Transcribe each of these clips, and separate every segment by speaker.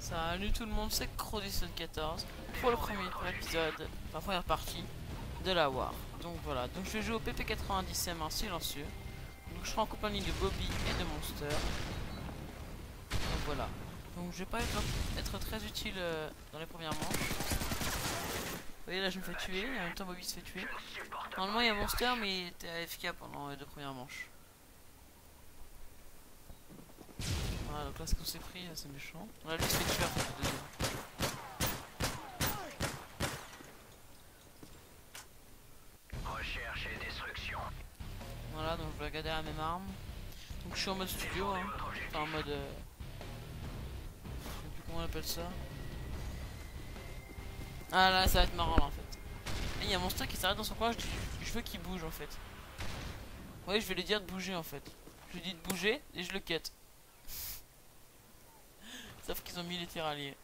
Speaker 1: Salut tout le monde, c'est Crodison14 pour le premier épisode, la première partie de la War. Donc voilà, donc je vais jouer au PP90M1 silencieux. Donc je serai en compagnie de Bobby et de Monster. Donc voilà. Donc je vais pas être très utile dans les premières manches. Vous voyez là je me fais tuer, et en même temps Bobby se fait tuer. Normalement il y a Monster mais il était AFK pendant les deux premières manches. Voilà, donc là ce qu'on s'est pris c'est méchant. Là lui il se fait tuer après le deuxième.
Speaker 2: Recherche et destruction.
Speaker 1: Voilà, donc je vais regarder la même arme. Donc je suis en mode studio, hein. Enfin en mode... je sais plus comment on appelle ça. Ah là ça va être marrant là en fait. Et il y a un monstre qui s'arrête dans son coin, je veux qu'il bouge en fait. Ouais, je vais lui dire de bouger en fait. Je lui dis de bouger et je le cut. Sauf qu'ils ont mis les tirailliers.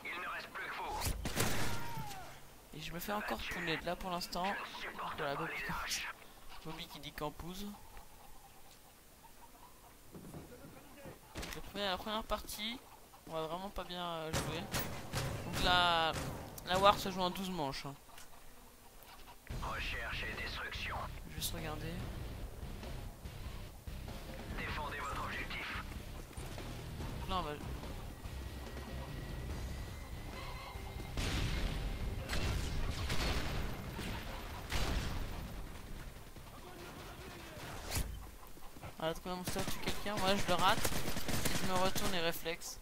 Speaker 2: Il ne reste plus que vous.
Speaker 1: Et je me fais encore poulet là pour l'instant. Voilà, Bobby. Bobby qui dit campouze. La première partie, on va vraiment pas bien jouer. Donc la War se joue en 12 manches. Hein.
Speaker 2: Recherche et destruction.
Speaker 1: Juste regarder.
Speaker 2: Défendez votre objectif.
Speaker 1: Là on va... Voilà, trouver un monstre tue quelqu'un. Moi je le rate. Et je me retourne et réflexe.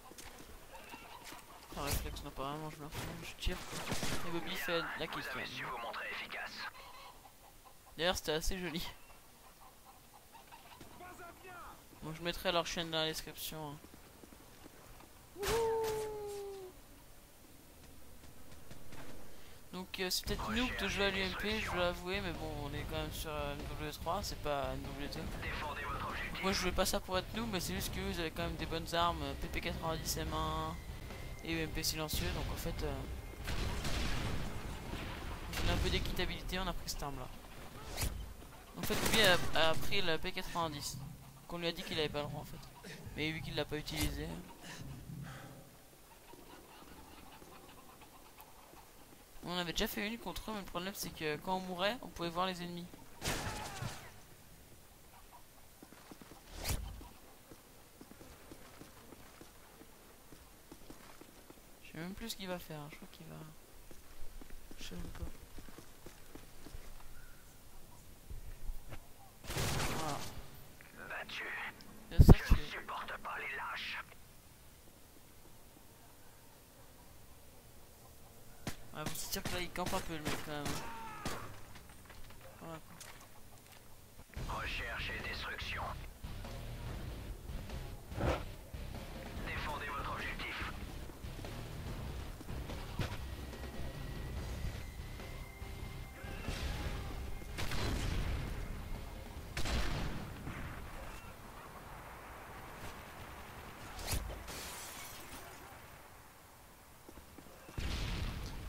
Speaker 1: Enfin réflexe non pas vraiment, je me retourne, je tire. Et Bobby fait la kill.
Speaker 2: Vous avez su vous montrer efficace.
Speaker 1: D'ailleurs c'était assez joli. Bon je mettrai leur chaîne dans la description. Hein. Donc c'est peut-être noob de jouer à l'UMP, je dois l'avouer, mais bon on est quand même sur NW3, c'est pas NW2.
Speaker 2: Défendez votre objectif.
Speaker 1: Moi je jouais pas ça pour être noob, mais c'est juste que vous avez quand même des bonnes armes, PP90M1 et UMP silencieux, donc en fait on a un peu d'équitabilité, on a pris cette arme là. En fait lui a pris la P90, qu'on lui a dit qu'il avait pas le droit en fait, mais vu qu'il l'a pas utilisé. On avait déjà fait une contre eux, mais le problème c'est que quand on mourait, on pouvait voir les ennemis. Je sais même plus ce qu'il va faire, je crois qu'il va... Je sais même pas. Voilà.
Speaker 2: Battu.
Speaker 1: Il a ça
Speaker 2: Je ne
Speaker 1: tué.
Speaker 2: supporte pas les lâches.
Speaker 1: Ouais, faut se dire que là il campe un peu le mec quand même. Voilà.
Speaker 2: Recherche et destruction. Défendez votre objectif.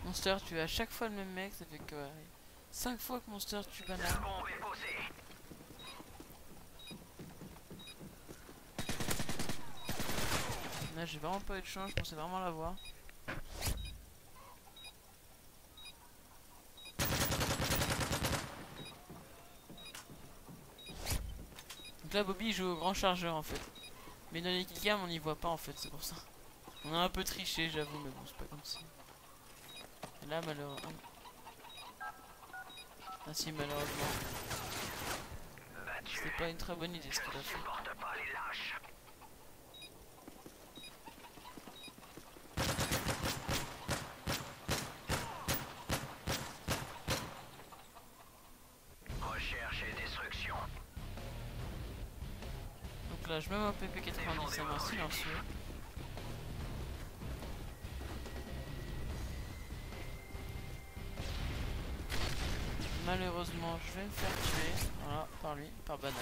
Speaker 1: Monster tue à chaque fois le même mec, ça fait que 5 fois que Monster tue
Speaker 2: La
Speaker 1: Banane.
Speaker 2: bombe est posée.
Speaker 1: Là j'ai vraiment pas eu de chance, je pensais vraiment l'avoir. Donc là Bobby il joue au grand chargeur en fait. Mais dans les killcam on y voit pas en fait, c'est pour ça. On a un peu triché j'avoue, mais bon c'est pas comme ça. Et là malheureusement... Ah si malheureusement.
Speaker 2: Battu.
Speaker 1: C'était pas une très bonne idée ce
Speaker 2: Je
Speaker 1: qu'il a
Speaker 2: ne
Speaker 1: fait.
Speaker 2: supporte pas les lâches. Recherche et destruction.
Speaker 1: Donc là je mets mon PP90 en silencieux. Malheureusement je vais me faire tuer. Voilà, par lui, par Banane.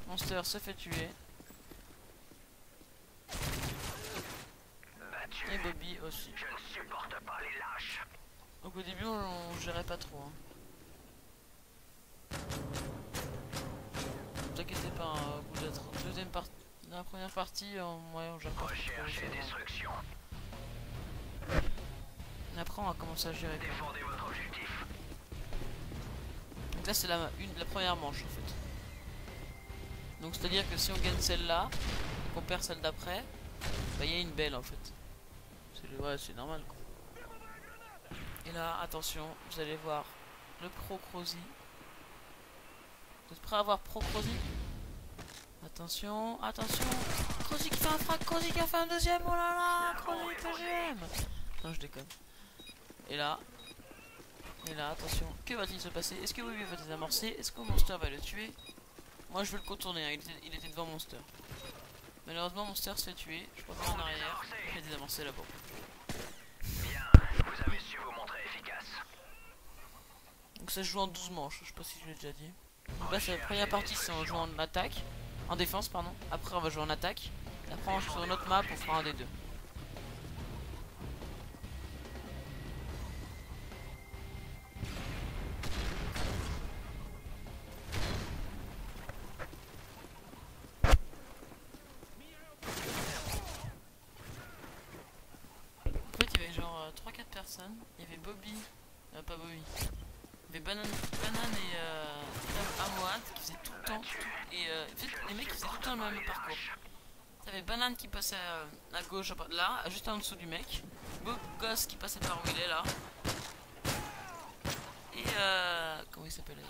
Speaker 1: Monster se fait tuer.
Speaker 2: Battu.
Speaker 1: Et Bobby aussi.
Speaker 2: Je ne supporte pas les lâches.
Speaker 1: Donc au début on gérait pas trop. Hein. dans la première partie, ouais, on gère pas.
Speaker 2: Recherche et destruction.
Speaker 1: Après, on va commencer à gérer.
Speaker 2: Défendez votre objectif.
Speaker 1: Donc là, c'est la première manche en fait. Donc c'est à dire que si on gagne celle-là, et qu'on perd celle d'après, bah il y a une belle en fait. Ouais, c'est normal quoi. Et là, attention, vous allez voir le Pro Crozy. Vous êtes prêts à voir Pro Crozy? Attention, attention. Crozy qui fait un frac, Crozy qui a fait un deuxième, oh là là, Crozy deuxième. Non, je déconne. Et là, attention, que va-t-il se passer? Est-ce que Bobby va désamorcer? Est-ce que Monster va le tuer? Moi je veux le contourner, hein. Il était devant Monster. Malheureusement Monster se fait tuer, je reviens en arrière, je vais désamorcer la bombe.
Speaker 2: Bien, vous avez su vous montrer efficace.
Speaker 1: Donc ça se joue en 12 manches, je sais pas si je l'ai déjà dit. Donc là c'est la première partie, c'est en jouant en attaque, en défense pardon. Après on va jouer en attaque, et après on joue sur une autre map, on fera un des deux. En fait il y avait genre 3-4 personnes, il y avait Bobby, pas Bobby. Il y avait Banane et Amoat qui faisaient tout le temps. Et en fait, les mecs faisaient tout le temps le même parcours. T'avais Banane qui passait à gauche, là, juste en dessous du mec. Bob Goss qui passait par où il est là. Et comment il s'appelle?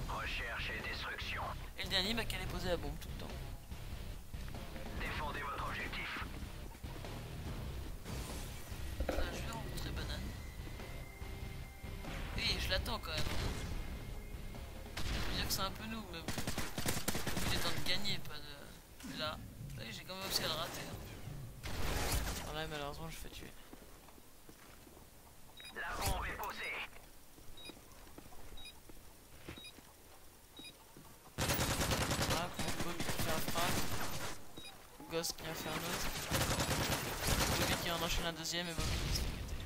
Speaker 2: Recherche et destruction.
Speaker 1: Et le dernier, bah, qui allait poser la bombe tout le temps.
Speaker 2: Défendez votre objectif.
Speaker 1: Là, je vais rencontrer Banane. Oui, je l'attends quand même. Je peux dire que c'est un peu nous, mais bon. Il est temps de gagner, pas de. Là, oui, j'ai quand même aussi à le rater. Voilà, malheureusement, je fais tuer.
Speaker 2: La bombe est posée.
Speaker 1: Voilà, Bobby qui fait un frac. Ghost qui a fait un autre. Bobby qui en enchaîne un deuxième et Bobby qui se fait quitter.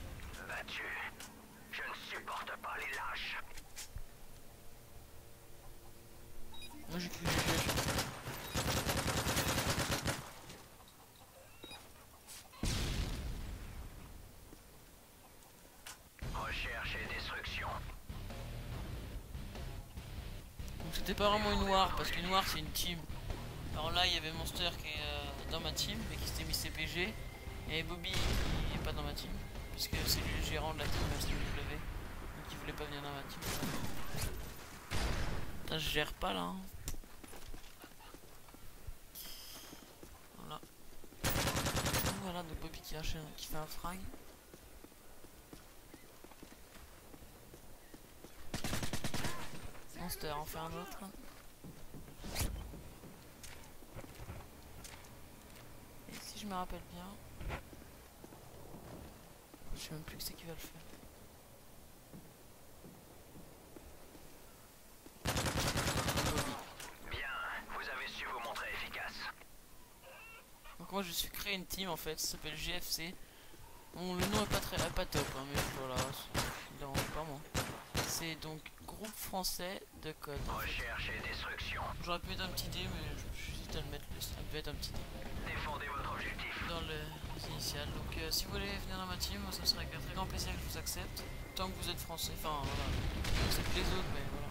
Speaker 2: Battu. Je ne supporte pas les lâches.
Speaker 1: Moi j'ai cru que j'ai
Speaker 2: Recherche et destruction.
Speaker 1: Donc c'était pas vraiment une noire parce qu'une noire c'est une team. Alors là il y avait Monster qui est dans ma team mais qui s'était mis CPG. Et Bobby qui est pas dans ma team puisque c'est lui le gérant de la team STW. Donc il voulait pas venir dans ma team. Putain, je gère pas là. Hein. Voilà. Donc voilà, donc Bobby qui fait un frag. Monster en fait un autre. Et si je me rappelle bien, je sais même plus qui c'est qui va le faire.
Speaker 2: Bien, vous avez su vous montrer efficace.
Speaker 1: Donc moi je me suis créé une team en fait, ça s'appelle GFC. Bon, le nom est pas top, hein, mais voilà, ça me dérange pas moi. C'est donc groupe français de code.
Speaker 2: Recherche et destruction.
Speaker 1: J'aurais pu mettre un petit dé, mais j'hésite à le mettre. Ça peut être un petit dé
Speaker 2: Défendez votre objectif.
Speaker 1: dans les initiales. Donc si vous voulez venir dans ma team, moi, ça serait avec un très grand plaisir que je vous accepte. Tant que vous êtes français, enfin voilà. J'accepte les autres, mais voilà.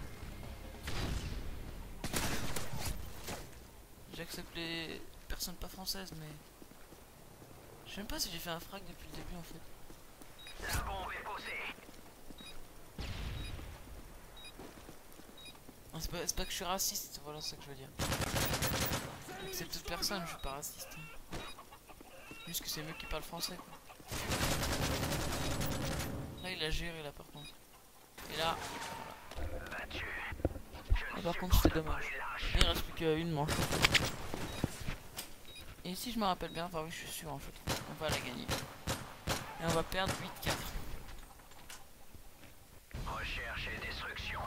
Speaker 1: J'accepte les personnes pas françaises, mais je sais même pas si j'ai fait un frag depuis le début en fait.
Speaker 2: La bombe est posée.
Speaker 1: C'est pas que je suis raciste, voilà ce que je veux dire. J'accepte toute personne, je suis pas raciste. Juste que c'est mieux qui parle français quoi. Là il a géré là par contre. Et là, voilà.
Speaker 2: Battu.
Speaker 1: Ah, par contre c'est dommage. Il reste plus qu'une manche. Et si je me rappelle bien, enfin oui je suis sûr en fait, on va la gagner. Et on va perdre 8-4.
Speaker 2: Recherche et destruction.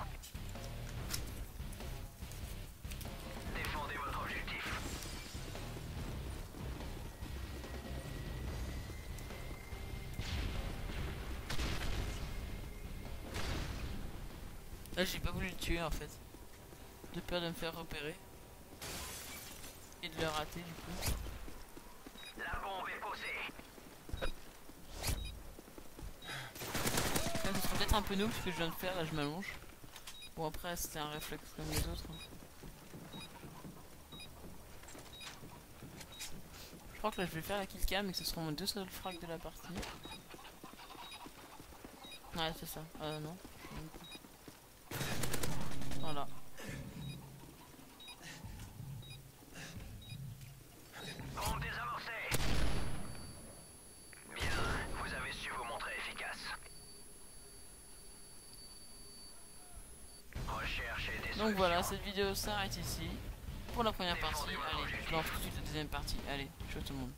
Speaker 2: Défendez votre objectif.
Speaker 1: Là j'ai pas voulu le tuer en fait. De peur de me faire repérer. et de le rater du coup.
Speaker 2: La bombe est posée.
Speaker 1: Là, ce sera peut-être un peu noob ce que je viens de faire, là je m'allonge. Bon après c'était un réflexe comme les autres. Hein. Je crois que là je vais faire la kill cam et que ce seront mes 2 seuls frags de la partie. Ouais c'est ça, non. Voilà.
Speaker 2: Bombe désamorcée. Bien, vous avez su vous montrer efficace. Recherchez des
Speaker 1: Donc voilà,
Speaker 2: solutions.
Speaker 1: cette vidéo s'arrête ici. Pour la première partie, allez, je lance tout de suite la deuxième partie. Allez, ciao tout le monde.